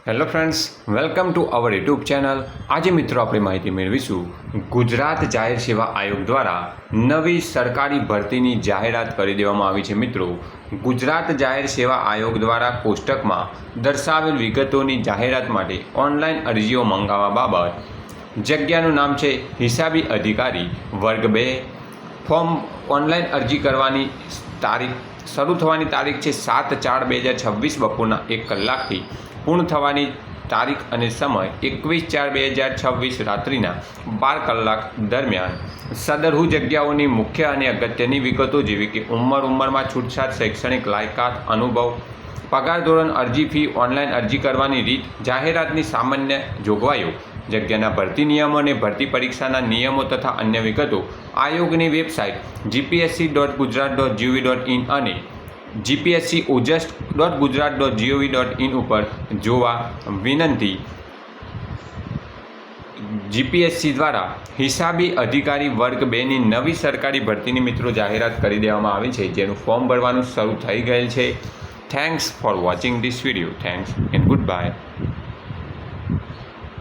Hello friends, welcome to our YouTube channel. આજે મિત્રો આપણે માહિતી મેળવીશું ગુજરાત જાહેર સેવા આયોગ દ્વારા નવી સરકારી ભરતીની જાહેરાત કરી દેવામાં આવી છે. મિત્રો, ગુજરાત જાહેર સેવા આયોગ દ્વારા કોષ્ટકમાં દર્શાવેલ વિગતોની જાહેરાત માટે ઓનલાઈન અરજીઓ મંગાવવા બાબત જગ્યાનું નામ છે હિસાબી અધિકારી વર્ગ 2. ફોર્મ ઓનલાઈન અરજી કરવાની તારીખ શરૂ થવાની તારીખ છે 7/4/2026 બપોરના 1 કલાકથી. પૂર્ણ થવાની તારીખ અને સમય 21/4/2026 રાત્રિના 12 કલાક દરમિયાન. સદરહુ જગ્યાઓની મુખ્ય અને અગત્યની વિગતો જેવી કે ઉંમરમાં છૂટછાટ, શૈક્ષણિક લાયકાત, અનુભવ, પગાર ધોરણ, અરજી ફી, ઓનલાઈન અરજી કરવાની રીત, જાહેરાતની સામાન્ય જોગવાઈઓ, જગ્યાના ભરતી નિયમો અને ભરતી પરીક્ષાના નિયમો તથા અન્ય વિગતો આયોગની વેબસાઇટ gpsc.gujarat.gov.in અને gpsc.ojust.gujarat.gov.in ઉપર જોવા વિનંતી. જીપીએસસી દ્વારા હિસાબી અધિકારી વર્ગ 2ની નવી સરકારી ભરતીની મિત્રો જાહેરાત કરી દેવામાં આવી છે, જેનું ફોર્મ ભરવાનું શરૂ થઈ ગયેલ છે. Thanks for watching this video. Thanks and good bye.